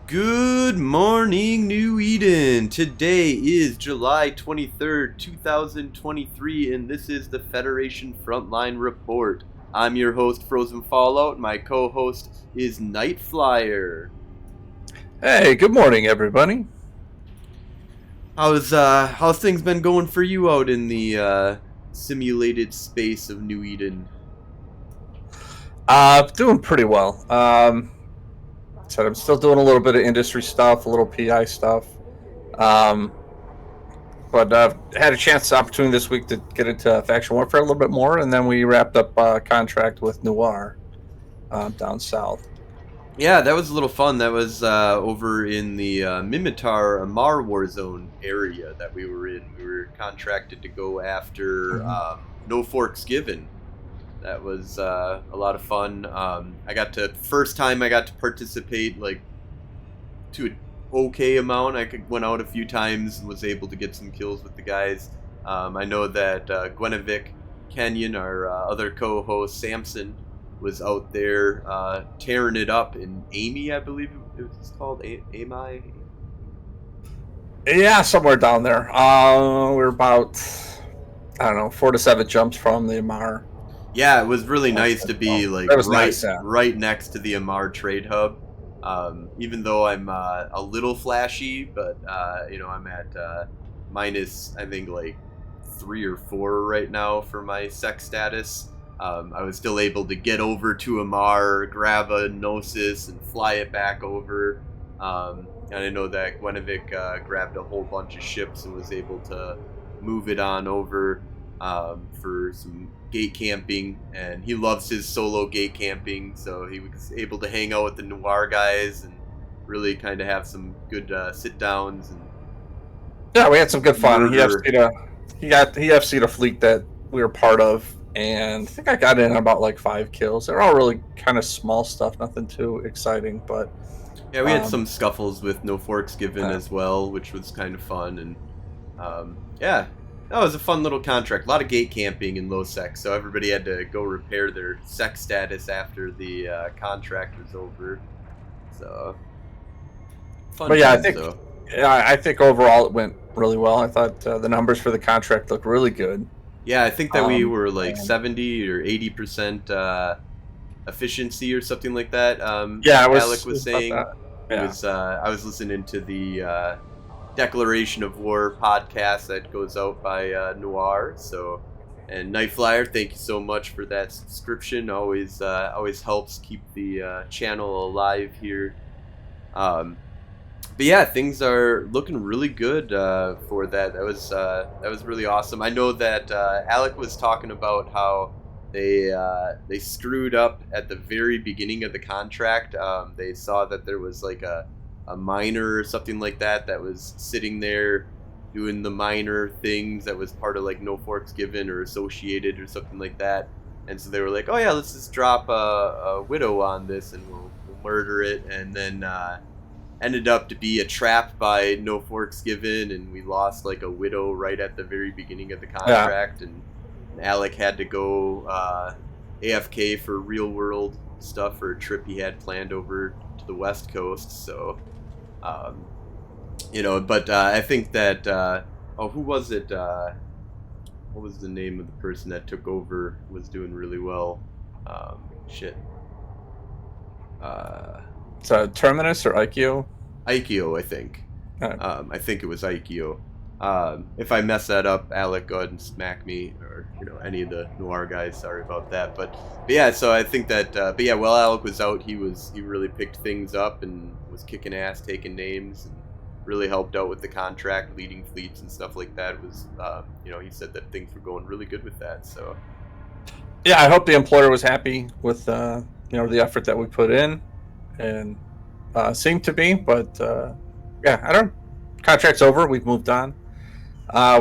Good morning, New Eden. Today is July 23rd, 2023, and this is the Federation Frontline Report. I'm your host, Frozen Fallout. My co-host is Night Flyer. Hey, good morning, everybody. How's things been going for you out in the simulated space of New Eden? Doing pretty well. So I'm still doing a little bit of industry stuff, a little PI stuff. Um, but had a opportunity this week to get into faction warfare a little bit more, and then we wrapped up a contract with Noir down south. Yeah, that was a little fun. That was over in the Mimitar Amar Warzone area that we were in. We were contracted to go after No Forks Given. That was a lot of fun. First time I got to participate like to an okay amount. Went out a few times and was able to get some kills with the guys. I know that Gwenevic Kenyon, our other co-host Samson, was out there tearing it up in Amy, I believe it was called. Amy? Yeah, somewhere down there. We're about, I don't know, 4 to 7 jumps from the Amar. Yeah, it was really nice to be like right next to the Amar trade hub. Even though I'm a little flashy, but I'm at minus, I think, like 3 or 4 right now for my sex status. I was still able to get over to Amar, grab a Gnosis, and fly it back over. And I know that Gwenevic grabbed a whole bunch of ships and was able to move it on over for some gate camping, and he loves his solo gate camping, so he was able to hang out with the Noir guys and really kind of have some good sit downs. And yeah, we had some good fun. He FC'd a fleet that we were part of, and I think I got in about like 5 kills. They're all really kind of small stuff, nothing too exciting, but yeah, we had some scuffles with No Forks Given as well, which was kind of fun. And yeah, that was a fun little contract. A lot of gate camping in low sec, so everybody had to go repair their sex status after the contract was over. So fun. But yeah, times, I think overall it went really well. I thought the numbers for the contract looked really good. Yeah, I think that we were like 70 or 80% efficiency or something like that. Yeah, Alec was saying. Yeah. I was listening to the Declaration of War podcast that goes out by Noir. So, and Night Flyer, thank you so much for that subscription. Always helps keep the channel alive here. But yeah, things are looking really good for that. That was really awesome. I know that Alec was talking about how they screwed up at the very beginning of the contract. They saw that there was like a miner or something like that was sitting there doing the miner things that was part of like No Forks Given or associated or something like that. And so they were like, oh yeah, let's just drop a widow on this and we'll murder it. And then ended up to be a trap by No Forks Given, and we lost like a widow right at the very beginning of the contract. And Alec had to go AFK for real world stuff for a trip he had planned over to the West Coast. So, but I think that who was it? What was the name of the person that took over? Was doing really well. So Terminus or Aikio? Aikio, I think. I think it was Aikio. If I mess that up, Alec, go ahead and smack me, or any of the Noir guys. Sorry about that. But yeah, so I think that. But yeah, while Alec was out, he really picked things up and was kicking ass, taking names, and really helped out with the contract, leading fleets and stuff like that. It was he said that things were going really good with that. So yeah, I hope the employer was happy with the effort that we put in, and seemed to be. But yeah, I don't. Contract's over. We've moved on.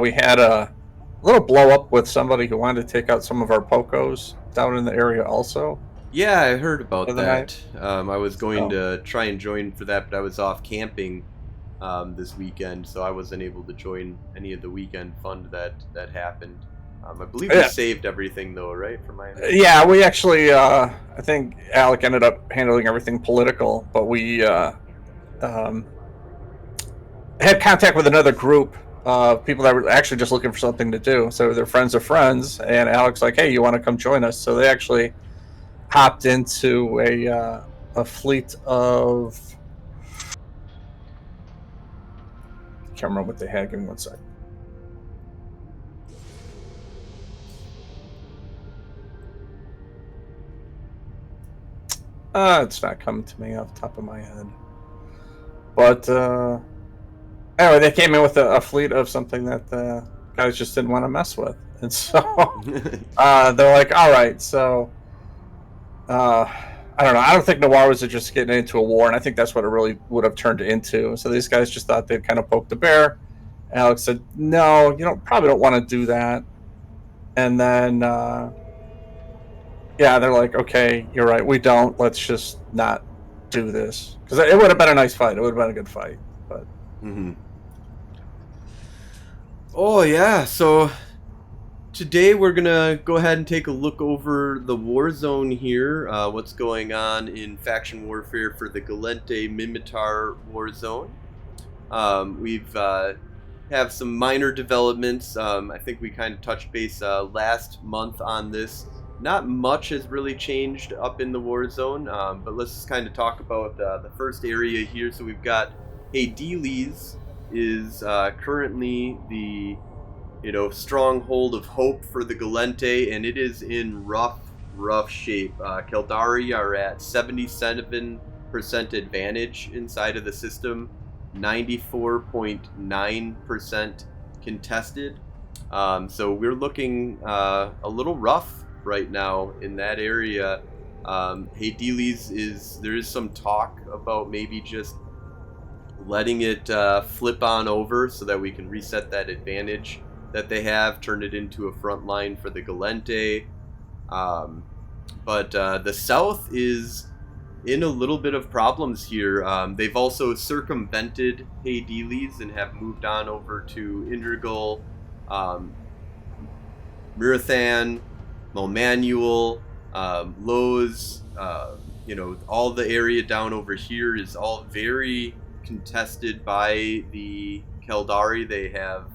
We had a little blow up with somebody who wanted to take out some of our Pocos down in the area also. Yeah, I heard about that. I was going to try and join for that, but I was off camping this weekend, so I wasn't able to join any of the weekend fun that happened. I believe we saved everything though, right? For my yeah, we actually I think Alec ended up handling everything political, but we um, had contact with another group of people that were actually just looking for something to do. So they're friends of friends, and Alex like, hey, you want to come join us? So they actually hopped into a fleet of, can't remember what they had. Give me 1 second. It's not coming to me off the top of my head. But anyway, they came in with a fleet of something that the guys just didn't want to mess with, and so they're like, all right, so I don't know. I don't think Noir was just getting into a war, and I think that's what it really would have turned into. So these guys just thought they'd kind of poke the bear. Alex said, no, you don't probably don't want to do that. And then yeah, they're like, okay, you're right, we don't. Let's just not do this, because it would have been a nice fight. It would have been a good fight, but. Mm-hmm. Oh yeah, so today we're gonna go ahead and take a look over the Warzone here. What's going on in faction warfare for the Galente Mimitar Warzone. We've have some minor developments. I think we kind of touched base last month on this. Not much has really changed up in the Warzone, but let's just kind of talk about the first area here. So we've got Hades is currently the stronghold of hope for the Galente, and it is in rough shape. Keldari are at 77% advantage inside of the system, 94.9% contested. So we're looking a little rough right now in that area. Hades there is some talk about maybe just letting it flip on over so that we can reset that advantage that they have, turn it into a front line for the Galente. But the South is in a little bit of problems here. They've also circumvented Hades and have moved on over to Indragal, Mirathan, Malmanuel, Lowe's. All the area down over here is all very contested by the Keldari. They have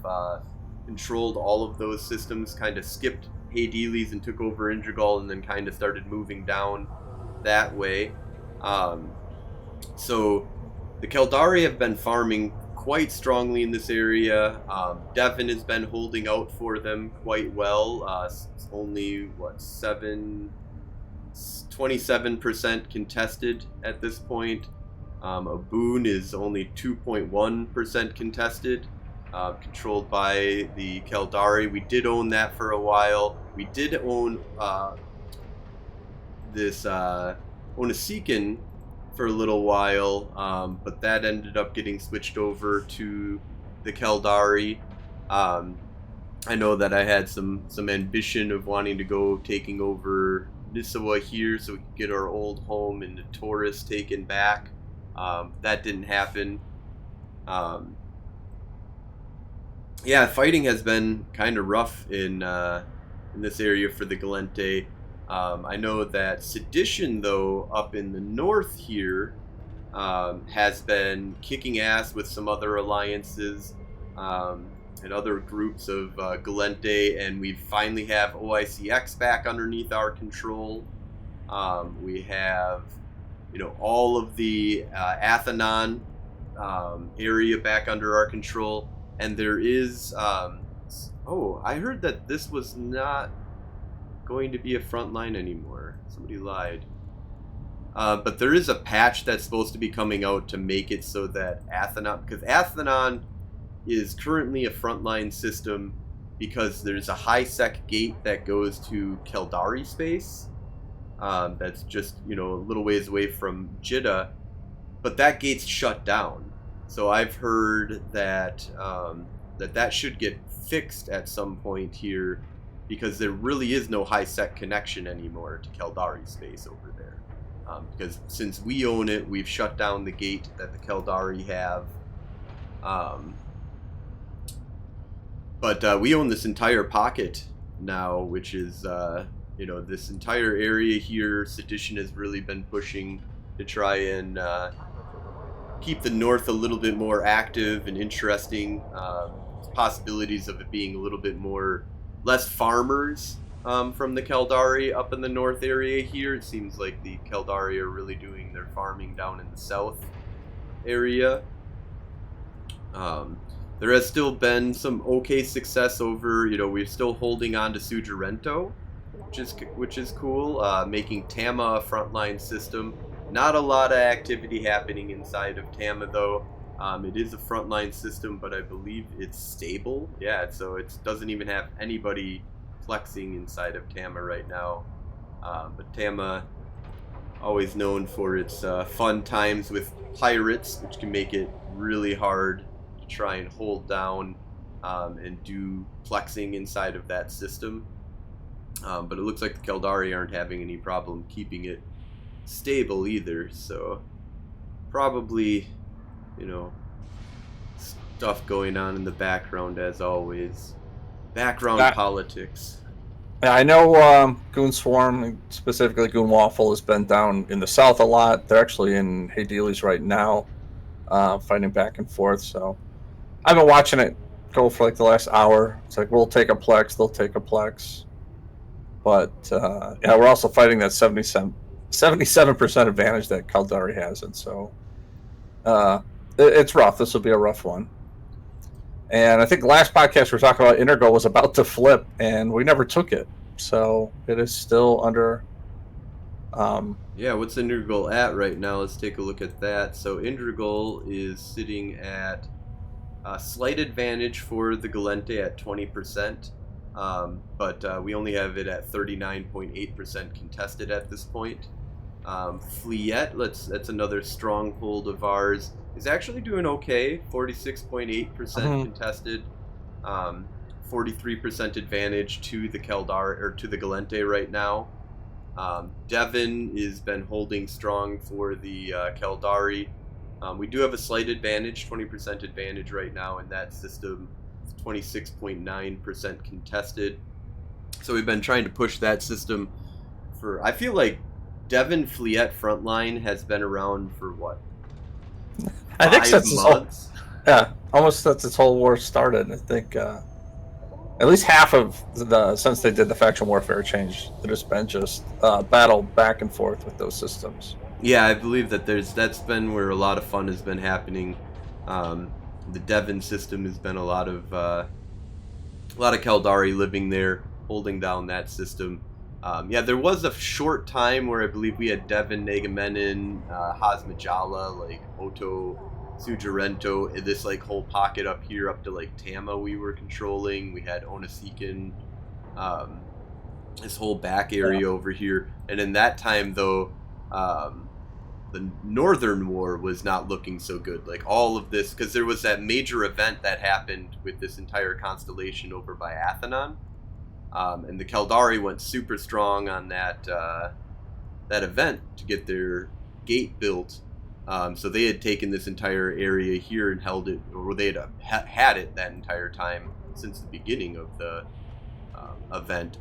controlled all of those systems, kind of skipped Hades and took over Indragal, and then kind of started moving down that way. So the Keldari have been farming quite strongly in this area. Devon has been holding out for them quite well. It's only 27% contested at this point. Aboon is only 2.1% contested, controlled by the Keldari. We did own that for a while. We did own this Onasikan for a little while, but that ended up getting switched over to the Keldari. I know that I had some ambition of wanting to go taking over Nissawa here so we could get our old home and the Taurus taken back. That didn't happen. Yeah, fighting has been kind of rough in this area for the Galente. I know that Sedition, though, up in the north here, has been kicking ass with some other alliances and other groups of Galente, and we finally have OICX back underneath our control. We have, all of the Athenon area back under our control, and there is. I heard that this was not going to be a front line anymore. Somebody lied. But there is a patch that's supposed to be coming out to make it so that Athenon, because Athenon is currently a frontline system because there's a high sec gate that goes to Keldari space. That's just, a little ways away from Jeddah, but that gate's shut down. So I've heard that that should get fixed at some point here, because there really is no high sec connection anymore to Keldari space over there. Because since we own it, we've shut down the gate that the Keldari have. But we own this entire pocket now, which is, this entire area here. Sedition has really been pushing to try and keep the north a little bit more active and interesting. Possibilities of it being a little bit more less farmers from the Caldari up in the north area here. It seems like the Caldari are really doing their farming down in the south area. There has still been some okay success over, we're still holding on to Sujarento, which is cool, making Tama a frontline system. Not a lot of activity happening inside of Tama, though. It is a frontline system, but I believe it's stable. Yeah, so it doesn't even have anybody flexing inside of Tama right now. But Tama, always known for its fun times with pirates, which can make it really hard to try and hold down and do flexing inside of that system. But it looks like the Caldari aren't having any problem keeping it stable either, so probably, stuff going on in the background as always. Background politics. Yeah, I know Goon Swarm, specifically Goon Waffle, has been down in the south a lot. They're actually in Hadelis right now, fighting back and forth, so I've been watching it go for like the last hour. It's like, we'll take a Plex, they'll take a Plex. But yeah, we're also fighting that 77% advantage that Caldari has, and so it's rough. This will be a rough one. And I think last podcast we were talking about Integral was about to flip, and we never took it. So it is still under... yeah, what's Integral at right now? Let's take a look at that. So Integral is sitting at a slight advantage for the Galente at 20%. But we only have it at 39.8% contested at this point. Fleet, that's another stronghold of ours, is actually doing okay. 46.8% contested. 43% advantage to the Caldari or to the Galente right now. Devon has been holding strong for the Caldari. We do have a slight advantage, 20% advantage right now in that system. 26.9% contested. So we've been trying to push that system for, I feel like Devon Fleet frontline has been around for what? I think since months? Almost since this whole war started. I think at least half of since they did the faction warfare change, there's been just battle back and forth with those systems. Yeah, I believe that that's been where a lot of fun has been happening. The Devon system has been a lot of Caldari living there, holding down that system. Yeah, there was a short time where I believe we had Devon, Negamenon, Hazmajala, like Oto, Sujarento, this like whole pocket up here up to like Tama we were controlling. We had Onasikan, this whole back area over here. And in that time though, the Northern War was not looking so good. Like all of this, because there was that major event that happened with this entire constellation over by Athenon. And the Caldari went super strong on that event to get their gate built. So they had taken this entire area here and held it, or they had it that entire time since the beginning of the event.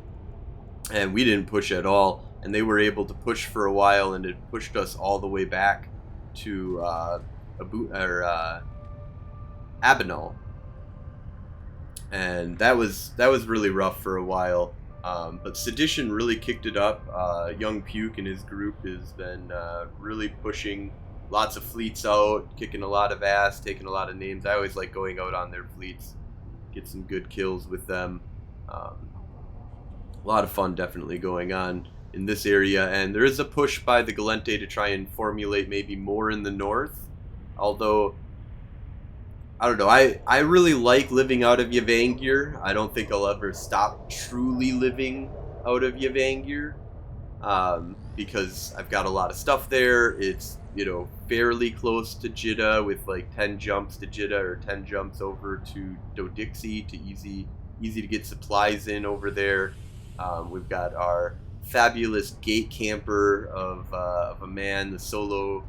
And we didn't push at all. And they were able to push for a while, and it pushed us all the way back to Abinal. And that was really rough for a while. But Sedition really kicked it up. Young Puke and his group has been really pushing lots of fleets out, kicking a lot of ass, taking a lot of names. I always like going out on their fleets, get some good kills with them. A lot of fun definitely going on in this area, and there is a push by the Galente to try and formulate maybe more in the north. Although, I don't know, I really like living out of Yavangir. I don't think I'll ever stop truly living out of Yavangir, because I've got a lot of stuff there. It's, fairly close to Jidda with like 10 jumps to Jidda or 10 jumps over to Dodixie to easy to get supplies in over there. We've got our fabulous gate camper of a man, the solo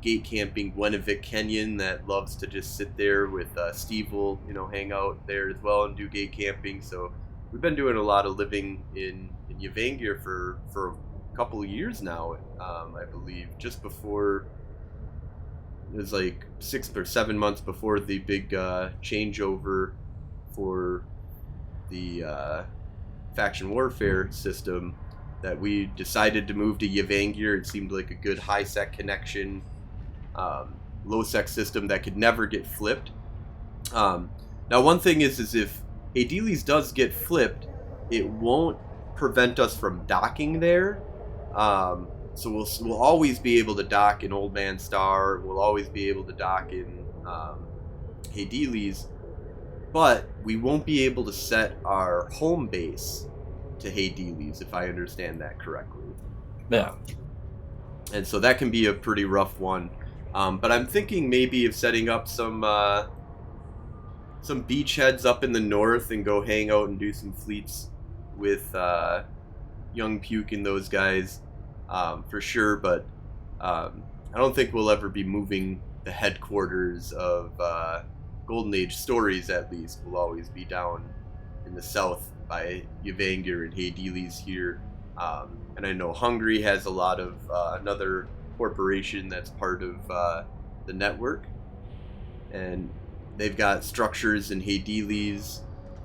gate camping Gwenevik Kenyon that loves to just sit there with Steve will, hang out there as well and do gate camping. So we've been doing a lot of living in Yavangir for a couple of years now, I believe. Just before it was like 6 or 7 months before the big changeover for the faction warfare system that we decided to move to Yevangir. It seemed like a good high sec connection, low sec system that could never get flipped. Now, one thing is if Adeles does get flipped, it won't prevent us from docking there. So we'll always be able to dock in Old Man Star. We'll always be able to dock in Adeles, but we won't be able to set our home base to Adeles, if I understand that correctly. Yeah. And so that can be a pretty rough one. But I'm thinking maybe of setting up some beachheads up in the north and go hang out and do some fleets with Young Puke and those guys, for sure. But I don't think we'll ever be moving the headquarters of Golden Age Stories, at least. We'll always be down in the south by Yevangir and Adeles here. And I know Hungary has a lot of another corporation that's part of the network. And they've got structures in Adeles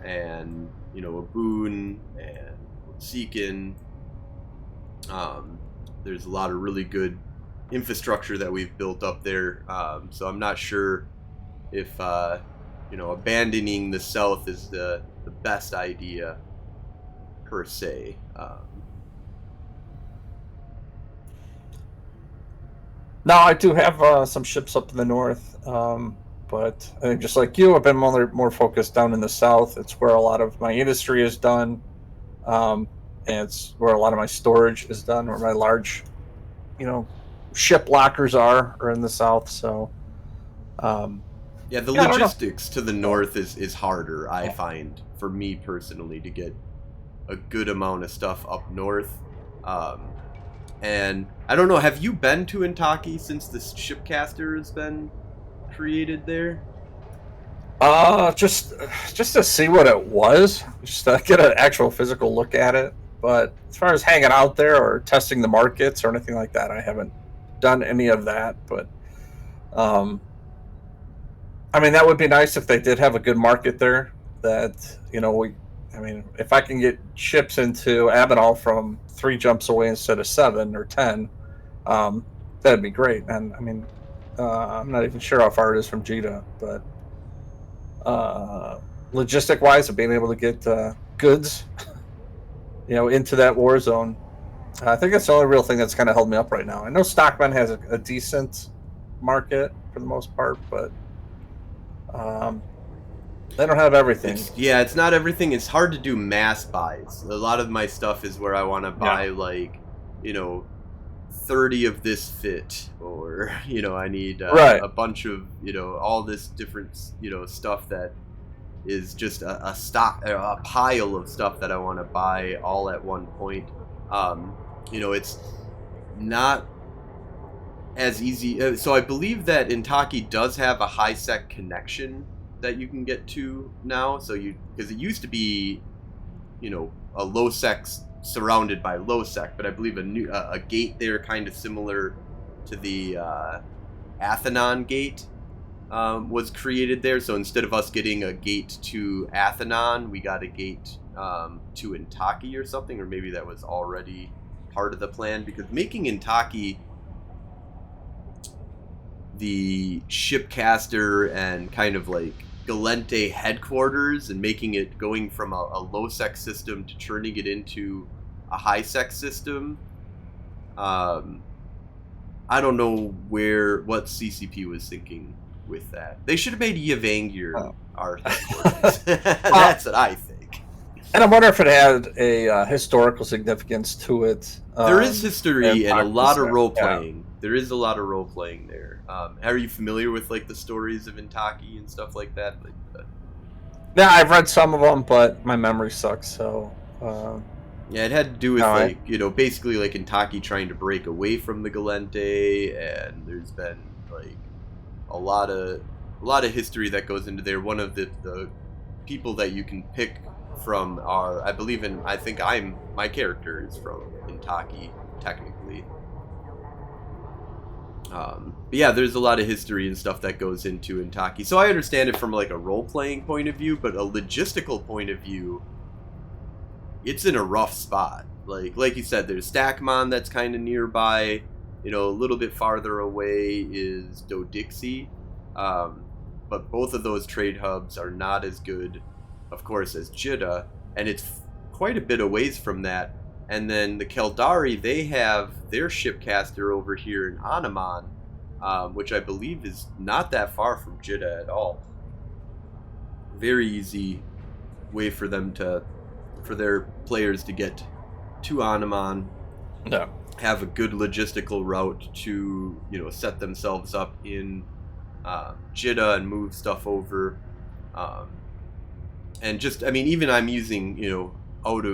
and, Aboon and Seekin. There's a lot of really good infrastructure that we've built up there. So I'm not sure if, abandoning the south is the best idea per se. Now, I do have some ships up in the north, but I think just like you, I've been more focused down in the south. It's where a lot of my industry is done, and it's where a lot of my storage is done, where my large, ship lockers are in the south. So, yeah, the logistics to the north is harder, I find, for me personally, to get a good amount of stuff up north. And I don't know, have you been to Intaki since the shipcaster has been created there? Just to see what it was, just to get an actual physical look at it. But as far as hanging out there or testing the markets or anything like that, I haven't done any of that. But that would be nice if they did have a good market there. That if I can get ships into Abenal from 3 jumps away instead of 7 or 10, that'd be great. And I'm not even sure how far it is from Jeddah, but logistic wise, of being able to get goods, into that war zone, I think that's the only real thing that's kind of held me up right now. I know Stockman has a decent market for the most part, but they don't have everything. It's not everything. It's hard to do mass buys. A lot of my stuff is where I want to buy 30 of this fit, or I need a bunch of all this different stuff that is just a pile of stuff that I want to buy all at one point. It's not as easy. So I believe that Intaki does have a high sec connection that you can get to now. So because it used to be, a low sec surrounded by low sec, but I believe a gate there kind of similar to the Athenon gate was created there. So instead of us getting a gate to Athenon, we got a gate to Intaki or something, or maybe that was already part of the plan, because making Intaki the shipcaster and kind of like Galente headquarters, and making it going from a low sec system to turning it into a high sec system. I don't know what CCP was thinking with that. They should have made Yevangir our headquarters. That's what I think. And I wonder if it had a historical significance to it. There is history and a lot of role playing. Yeah. There is a lot of role playing there. Are you familiar with the stories of Intaki and stuff like that? Yeah, I've read some of them, but my memory sucks. So yeah, it had to do with basically Intaki trying to break away from the Galente, and there's been a lot of history that goes into there. One of the people that you can pick from my character is from Intaki, technically. But yeah, there's a lot of history and stuff that goes into Intaki. So I understand it from like a role-playing point of view, but a logistical point of view, it's in a rough spot. Like you said, there's Stackmon that's kind of nearby. You know, a little bit farther away is Dodixie. But both of those trade hubs are not as good, of course, as Jidda, and it's quite a bit of ways from that. And then the Keldari, they have their shipcaster over here in Anamon, which I believe is not that far from Jidda at all. Very easy way for their players to get to Anamon. No. Have a good logistical route to, you know, set themselves up in Jidda and move stuff over. And just, I mean, even I'm using, you know, out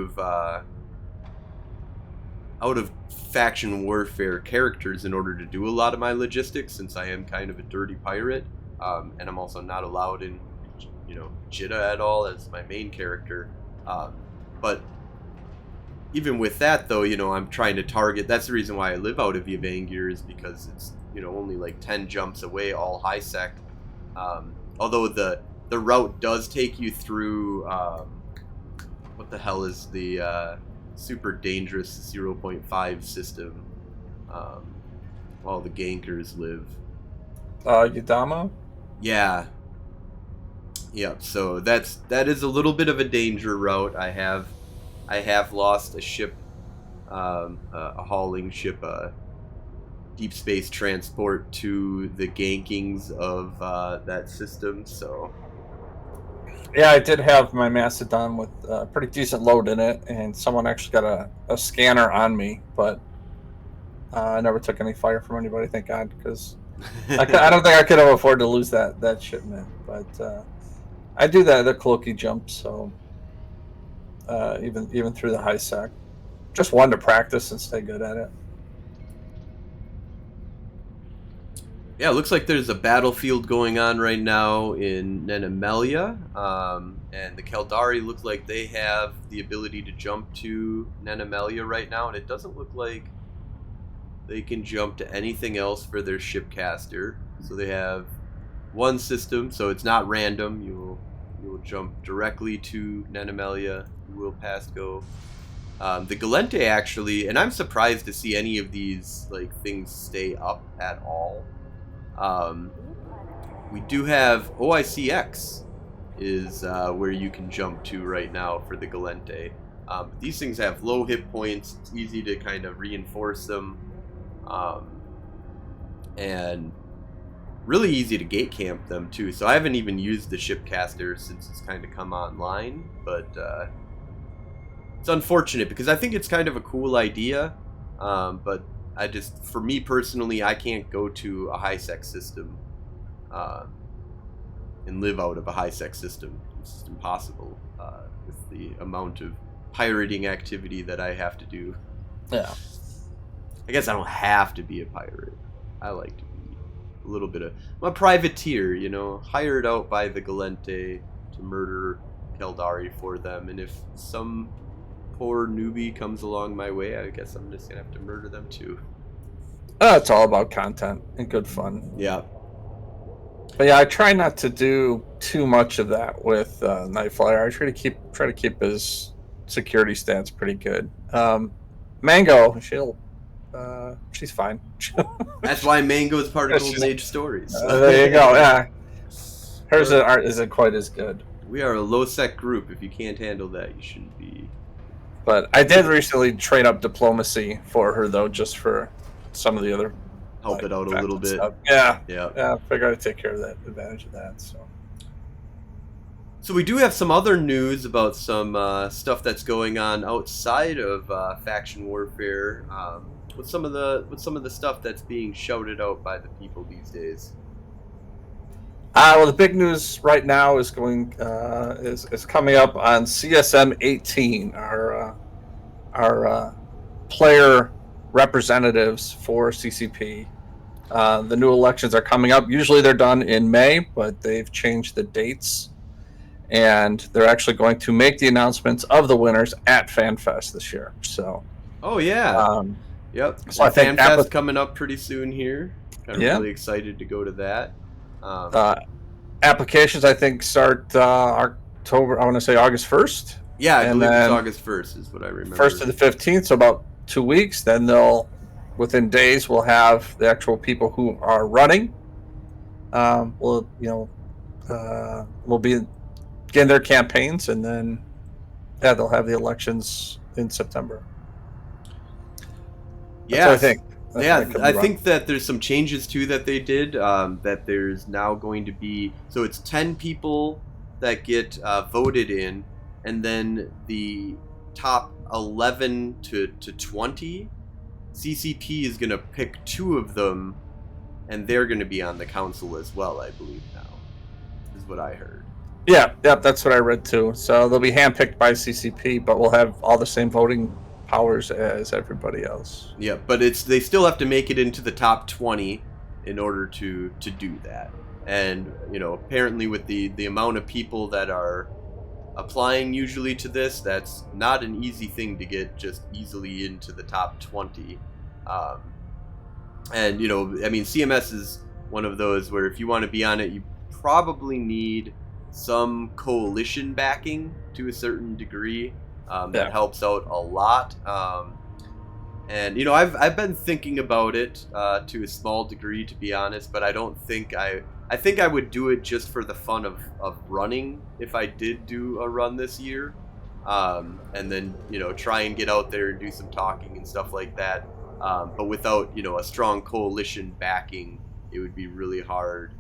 of faction warfare characters in order to do a lot of my logistics, since I am kind of a dirty pirate, and I'm also not allowed in, you know, Jidda at all as my main character. But even with that, though, you know, I'm trying to target. That's the reason why I live out of Yvangir, is because it's, you know, only like 10 jumps away, all high sec. Although the route does take you through what the hell is the super dangerous 0.5 system, while the gankers live. Yadama? Yeah. Yep. So that is a little bit of a danger route. I have lost a ship, a hauling ship, deep space transport to the gankings of that system. So yeah, I did have my Mastodon with a pretty decent load in it, and someone actually got a scanner on me, but I never took any fire from anybody, thank God, because I don't think I could have afforded to lose that shipment. But I do the Cloaky jump, so even through the high sec, just one to practice and stay good at it. Yeah, it looks like there's a battlefield going on right now in Nenemelia, and the Keldari look like they have the ability to jump to Nenemelia right now, and it doesn't look like they can jump to anything else for their shipcaster. So they have one system, so it's not random. You will jump directly to Nenemelia. You will pass go. The Galente actually, and I'm surprised to see any of these like things stay up at all. We do have OICX is where you can jump to right now for the Galente. These things have low hit points. It's easy to kind of reinforce them, and really easy to gate camp them too. So I haven't even used the shipcaster since it's kind of come online, but it's unfortunate because I think it's kind of a cool idea, but for me personally, I can't go to a high sec system and live out of a high sec system. It's just impossible with the amount of pirating activity that I have to do. Yeah. I guess I don't have to be a pirate. I like to be a little bit of... I'm a privateer, you know, hired out by the Galente to murder Keldari for them, and if some poor newbie comes along my way, I guess I'm just gonna have to murder them too. It's all about content and good fun. Yeah. But yeah, I try not to do too much of that with Nightflyer. I try to keep his security stats pretty good. Mango, she's fine. That's why Mango is part of Golden Age Stories. There you go. Yeah, hers isn't quite as good. We are a low sec group. If you can't handle that, you shouldn't be. But I did recently trade up diplomacy for her, though, just for some of the other help it out a little bit. Stuff. Yeah. Yeah. I figured I'd take care of that, advantage of that. So we do have some other news about some stuff that's going on outside of faction warfare. What's some of the stuff that's being shouted out by the people these days? Well, the big news right now is coming up on CSM 18, our player representatives for CCP. The new elections are coming up. Usually they're done in May, but they've changed the dates, and they're actually going to make the announcements of the winners at FanFest this year. So. Oh yeah. Yep. So I think FanFest coming up pretty soon here. Kind of Yeah. really excited to go to that. Um, Uh, Applications I think start October. I want to say August 1st, yeah, I and believe it's then August 1st is what I 1st remember. to the 15th. So about 2 weeks. Then they'll within days we'll have the actual people who are running. We'll be getting their campaigns, and then yeah, they'll have the elections in September. That's what I Yes. think. I Yeah, could be I wrong. think that there's some changes too that they did. That there's now going to be, so it's 10 people that get voted in, and then the top 11 to 20, CCP is going to pick two of them, and they're going to be on the council as well, I believe now, is what I heard. Yeah, yeah, that's what I read too. So they'll be handpicked by CCP, but we'll have all the same voting powers as everybody else. Yeah, but it's they still have to make it into the top 20 in order to do that. And apparently with the amount of people that are applying usually to this, that's not an easy thing to get just easily into the top 20. Um, and I mean, CMS is one of those where if you want to be on it, you probably need some coalition backing to a certain degree. That Yeah. helps out a lot. And I've been thinking about it to a small degree, to be honest, but I don't think I think I would do it just for the fun of running if I did do a run this year, and then try and get out there and do some talking and stuff like that. But without a strong coalition backing, it would be really hard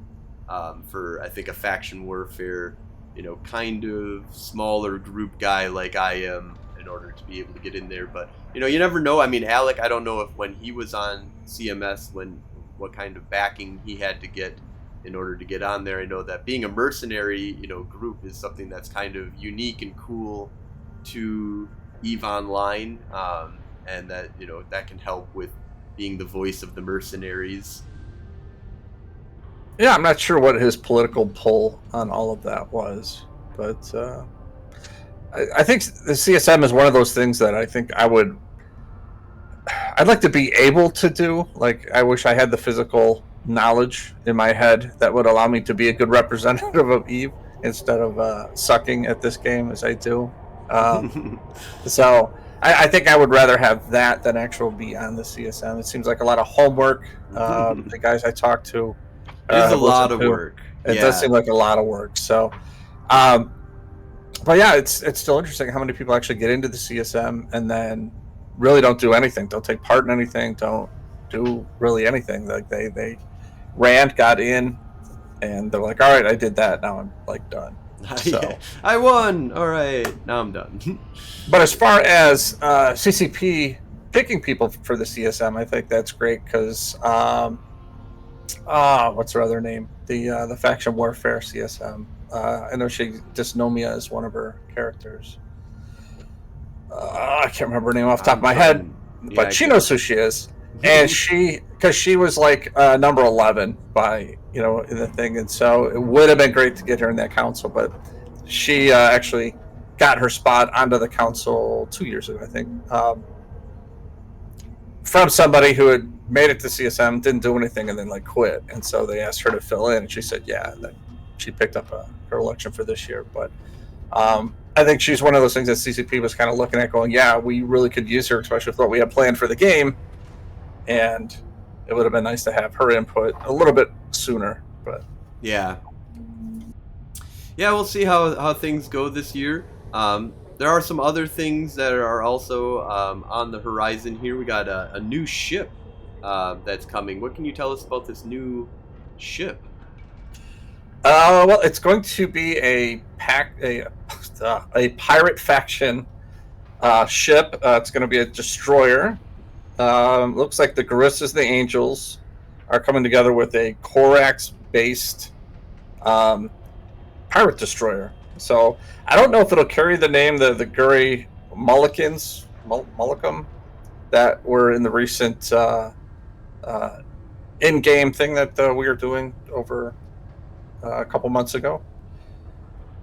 for I think a faction warfare, kind of smaller group guy like I am in order to be able to get in there. But you never know. I mean, Alec, I don't know if when he was on CMS, what kind of backing he had to get in order to get on there. I know that being a mercenary, group is something that's kind of unique and cool to Eve Online, and that that can help with being the voice of the mercenaries. Yeah, I'm not sure what his political pull on all of that was, but I think the CSM is one of those things that I think I'd like to be able to do. Like, I wish I had the physical knowledge in my head that would allow me to be a good representative of Eve instead of sucking at this game as I do. Um, so I think I would rather have that than actual be on the CSM. It seems like a lot of homework. The guys I talked to It is a have lot listened of to, work. it does Yeah. seem like a lot of work. So, um, but yeah, it's still interesting how many people actually get into the CSM and then really don't do anything, don't take part in anything, don't do really anything. Like they ran, got in, and they're like, all right, I did that. Now I'm like done. Yeah, So, I won. All right, now I'm done. but as far as CCP picking people for the CSM, I think that's great because what's her other name? The faction warfare CSM. I know she Dysnomia is one of her characters. I can't remember her name off the top of I'm my head, trying. Yeah, but I she can't. knows who she is, and because she was like number 11 by in the thing, and so it would have been great to get her in that council, but she actually got her spot onto the council 2 years ago, I think, from somebody who had made it to CSM, didn't do anything, and then like quit, and so they asked her to fill in, and she said yeah, and then she picked up her election for this year, but I think she's one of those things that CCP was kind of looking at, going, "Yeah, we really could use her, especially with what we had planned for the game." And it would have been nice to have her input a little bit sooner. But Yeah, yeah. We'll see how things go this year. There are some other things that are also on the horizon here. We got a new ship that's coming. What can you tell us about this new ship? well, it's going to be a pirate faction ship. It's going to be a destroyer. Looks like the Garissas, the Angels, are coming together with a Corax based um, pirate destroyer. So I don't know if it'll carry the name the Guri Mullicum that were in the recent uh, in-game thing that we were doing over a couple months ago.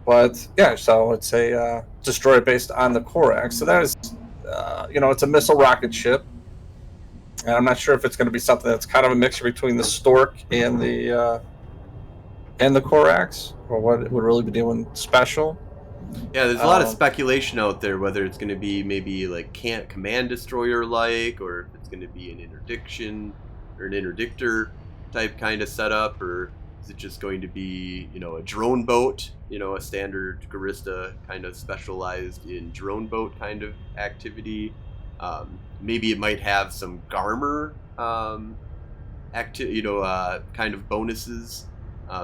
But yeah, so it's a destroyer based on the Corax. So that is, it's a missile rocket ship. And I'm not sure if it's going to be something that's kind of a mixture between the Stork and the Corax, or what it would really be doing special. Yeah, there's a lot of Um, speculation out there whether it's going to be maybe like can't command destroyer like, or if it's going to be an interdiction or an interdictor type kind of setup, or is it just going to be a drone boat, a standard Garista kind of specialized in drone boat kind of activity. Maybe it might have some Garmer kind of bonuses.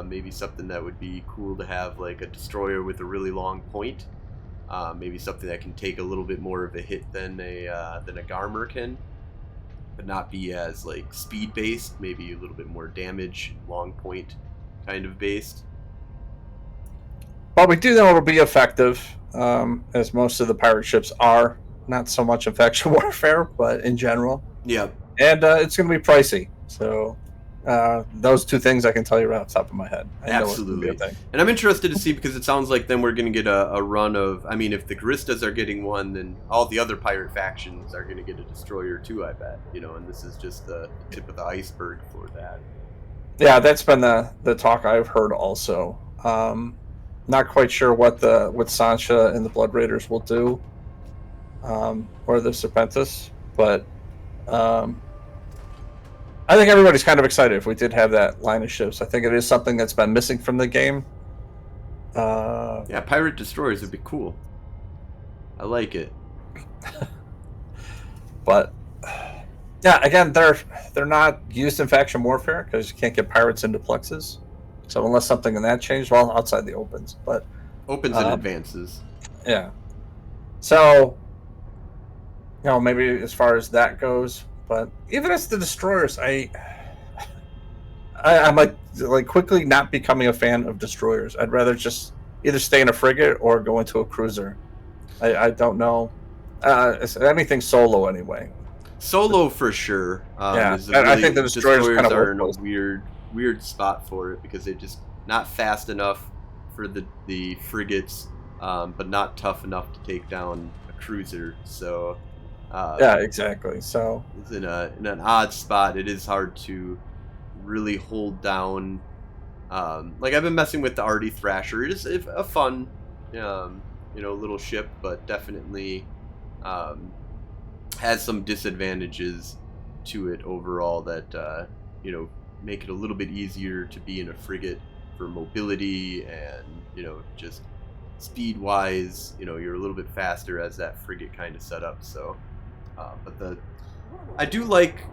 Maybe something that would be cool to have, like a destroyer with a really long point. Maybe something that can take a little bit more of a hit than a Garmer can, but not be as like speed based. Maybe a little bit more damage, long point kind of based. but we do know it'll be effective, as most of the pirate ships are. Not so much in faction warfare, but in general. Yeah, And it's going to be pricey. So those two things I can tell you right off the top of my head. I know it's going to be a absolutely. thing. And I'm interested to see, because it sounds like then we're going to get a run of. I mean, if the Garistas are getting one, then all the other pirate factions are going to get a destroyer too. I bet. And this is just the tip of the iceberg for that. Yeah, that's been the talk I've heard also. Not quite sure what Sancha and the Blood Raiders will do, or the Serpentis, but I think everybody's kind of excited if we did have that line of ships. I think it is something that's been missing from the game. Yeah, pirate destroyers would be cool. I like it. But yeah, again, they're not used in faction warfare because you can't get pirates into plexes. So unless something in that changed, well, outside the opens, but Opens and advances. yeah. So maybe as far as that goes, but even as the destroyers, I'm like quickly not becoming a fan of destroyers. I'd rather just either stay in a frigate or go into a cruiser. I don't know. Anything solo anyway. Solo for sure. Yeah, is I think the destroyers kind of are in a hopeless. weird spot for it, because they're just not fast enough for the frigates, but not tough enough to take down a cruiser. So Yeah, exactly. So it's in an odd spot. It is hard to really hold down. Like, I've been messing with the Artie Thrasher. It is a fun, little ship, but definitely has some disadvantages to it overall that make it a little bit easier to be in a frigate for mobility and just speed wise. You're a little bit faster as that frigate kind of setup. So, but I do like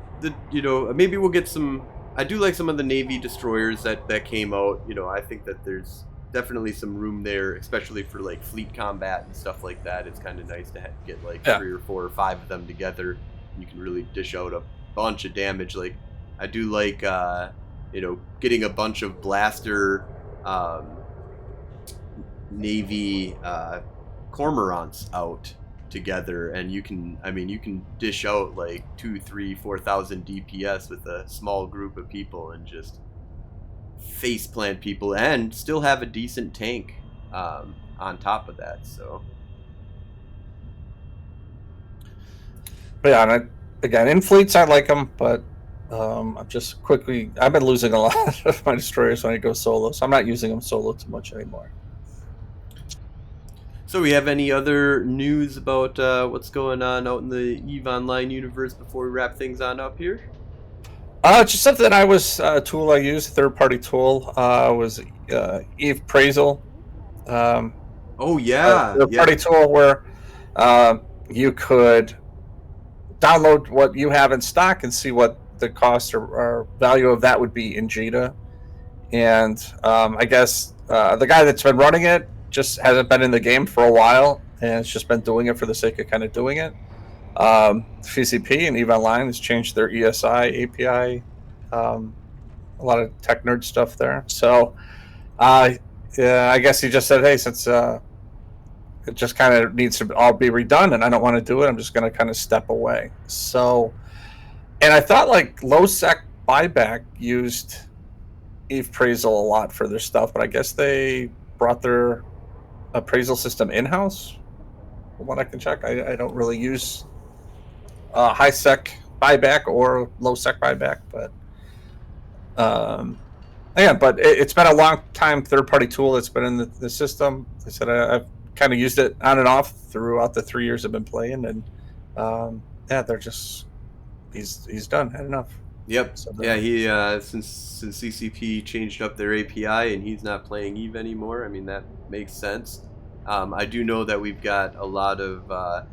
maybe we'll get some. I do like some of the Navy destroyers that came out. I think that there's definitely some room there, especially for like fleet combat and stuff like that. It's kind of nice to get like 3 or 4 or 5 of them together. You can really dish out a bunch of damage. Like, I do like getting a bunch of blaster Navy cormorants out together, and you can dish out like 2, 3, 4,000 DPS with a small group of people and just face plant people and still have a decent tank on top of that. So but yeah, and again, in fleets I like them, but I've been losing a lot of my destroyers when I go solo, so I'm not using them solo too much anymore. So we have any other news about what's going on out in the EVE Online universe before we wrap things on up here? Just something that a tool I use, a third-party tool, was eveappraisal. Oh yeah, Third-party tool where you could download what you have in stock and see what the cost or value of that would be in JITA. And I guess the guy that's been running it just hasn't been in the game for a while, and it's just been doing it for the sake of kind of doing it. VCP and EVE Online has changed their ESI API. A lot of tech nerd stuff there. So yeah, I guess he just said, hey, since it just kind of needs to all be redone and I don't want to do it, I'm just going to kind of step away. So, and I thought like low sec buyback used eveappraisal a lot for their stuff, but I guess they brought their appraisal system in-house from what I can check. I don't really use high sec buyback or low sec buyback, but yeah, but it's been a long time third party tool that's been in the system. I said I've kind of used it on and off throughout the 3 years I've been playing, and yeah, they're just he's done, had enough. Yep. So Yeah, he since CCP changed up their API and he's not playing Eve anymore. I mean, that makes sense. I do know that we've got a lot of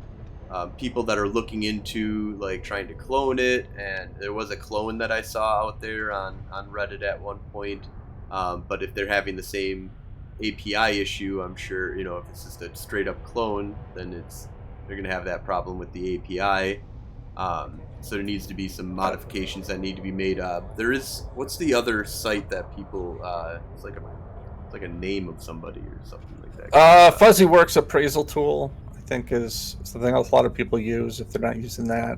people that are looking into like trying to clone it, and there was a clone that I saw out there on Reddit at one point. But if they're having the same API issue, I'm sure if it's just a straight up clone, then they're gonna have that problem with the API. So there needs to be some modifications that need to be made. There is what's the other site that people it's like a name of somebody or something like that. Fuzzy Works appraisal tool, I think, is something a lot of people use if they're not using that.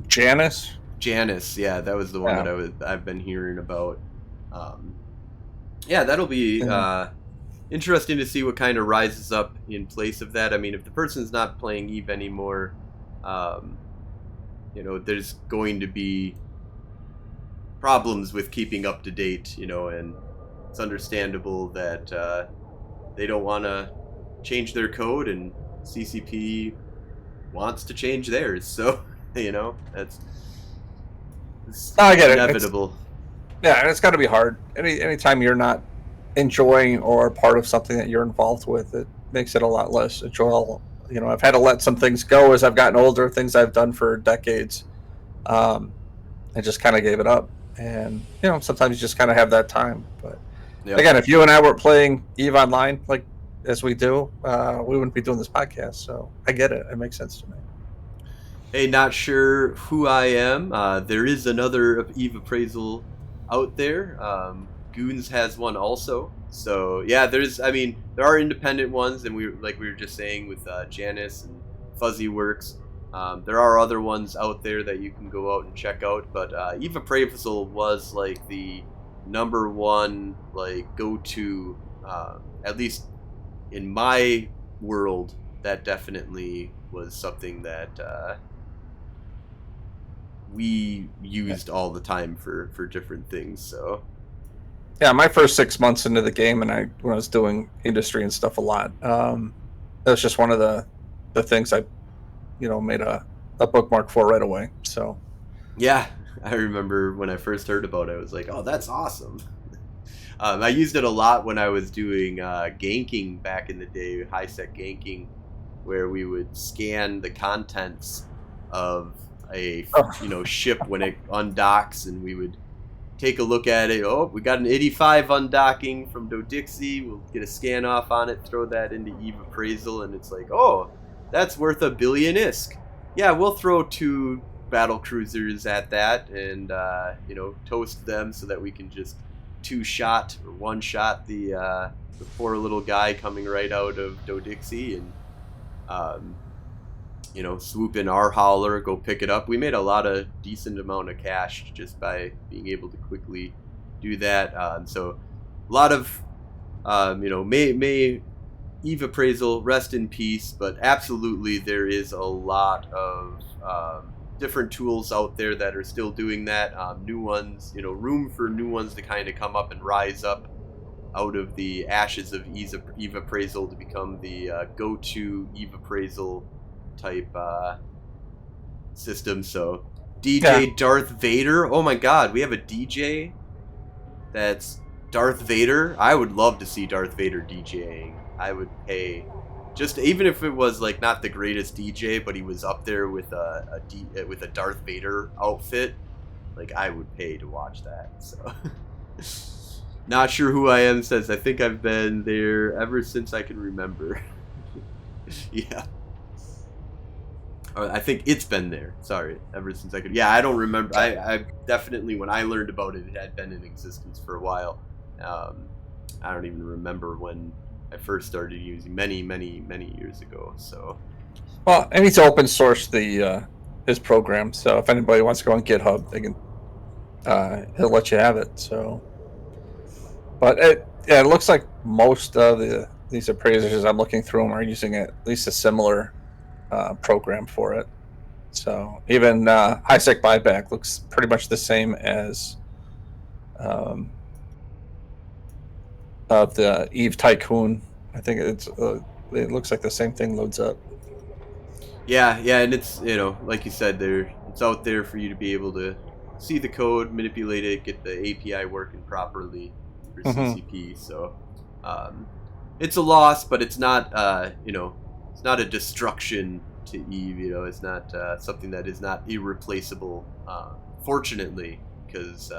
Janus, yeah, that was the one that I've been hearing about. Yeah, that'll be interesting to see what kind of rises up in place of that. I mean, if the person's not playing Eve anymore, there's going to be problems with keeping up to date, and it's understandable that they don't want to change their code, and CCP wants to change theirs. So, that's I get inevitable. Yeah, it's got to be hard. Anytime you're not enjoying or part of something that you're involved with, it makes it a lot less enjoyable. I've had to let some things go as I've gotten older, things I've done for decades. I just kind of gave it up. And, sometimes you just kind of have that time. But again, if you and I were playing Eve Online, like as we do, we wouldn't be doing this podcast. So I get it. It makes sense to me. Hey, not sure who I am. There is another Eve appraisal out there. Goons has one also. So yeah, there are independent ones, and we were just saying with Janus and Fuzzy Works. There are other ones out there that you can go out and check out, but Eve appraisal was like the number one go-to, at least in my world. That definitely was something that we used all the time for different things. So. Yeah, my first 6 months into the game, and when I was doing industry and stuff a lot, that was just one of the things I, made a bookmark for right away. So, yeah, I remember when I first heard about it, I was like, "Oh, that's awesome." I used it a lot when I was doing ganking back in the day, high sec ganking, where we would scan the contents of a ship when it undocks, and we would take a look at it. Oh, we got an 85 undocking from Dodixie. We'll get a scan off on it, throw that into Eve appraisal, and it's like, oh, that's worth $1 billion ISK. Yeah, we'll throw 2 battle cruisers at that, and toast them so that we can just 2-shot or 1-shot the poor little guy coming right out of Dodixie, and swoop in our hauler, go pick it up. We made a lot of decent amount of cash just by being able to quickly do that. So a lot of, may Eve appraisal rest in peace, but absolutely there is a lot of different tools out there that are still doing that. New ones, room for new ones to kind of come up and rise up out of the ashes of Eve appraisal to become the go-to Eve appraisal type system. So DJ Darth Vader, oh my god, we have a DJ that's Darth Vader. I would love to see Darth Vader DJing. I would pay, just even if it was like not the greatest DJ, but he was up there with a Darth Vader outfit, like I would pay to watch that. So not sure who I am says I think I've been there ever since I can remember. Yeah. I think it's been there. Sorry, ever since I could. Yeah, I don't remember. I definitely, when I learned about it, it had been in existence for a while. I don't even remember when I first started using many years ago. So, well, and he's open source his program. So if anybody wants to go on GitHub, they can. He'll let you have it. So, but it looks like most of these appraisers, as I'm looking through them, are using at least a similar program for it. So even high-sec buyback looks pretty much the same as the Eve Tycoon. I think it looks like the same thing loads up. Yeah, and it's, like you said, it's out there for you to be able to see the code, manipulate it, get the API working properly for CCP. So it's a loss, but it's not it's not a destruction to Eve. It's not something that is not irreplaceable. Fortunately, because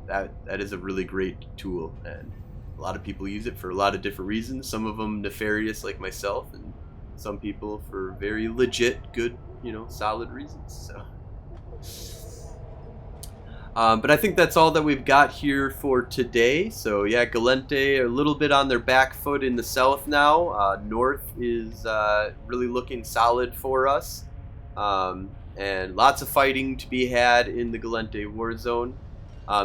that is a really great tool, and a lot of people use it for a lot of different reasons. Some of them nefarious, like myself, and some people for very legit, good, solid reasons. So, but I think that's all that we've got here for today. So yeah, Galente are a little bit on their back foot in the south now. North is really looking solid for us, and lots of fighting to be had in the Galente Warzone.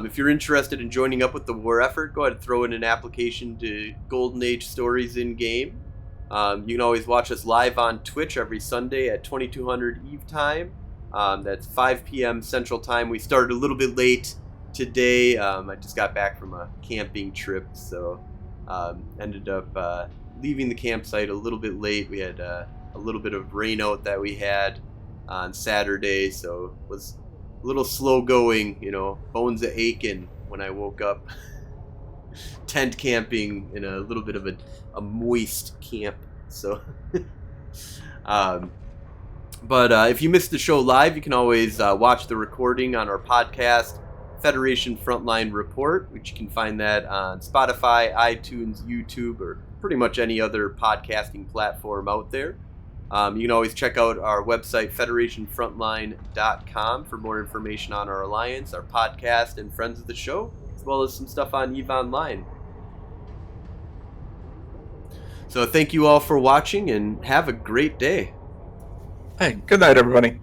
If you're interested in joining up with the war effort, go ahead and throw in an application to Golden Age Stories in-game. You can always watch us live on Twitch every Sunday at 2200 Eve time. That's 5 p.m. Central Time. We started a little bit late today. I just got back from a camping trip, so ended up leaving the campsite a little bit late. We had a little bit of rain out that we had on Saturday, so it was a little slow going, bones a aching when I woke up. Tent camping in a little bit of a moist camp. So, but if you missed the show live, you can always watch the recording on our podcast, Federation Frontline Report, which you can find that on Spotify, iTunes, YouTube, or pretty much any other podcasting platform out there. You can always check out our website, federationfrontline.com, for more information on our alliance, our podcast, and friends of the show, as well as some stuff on EVE Online. So thank you all for watching, and have a great day. Hey, good night, everybody.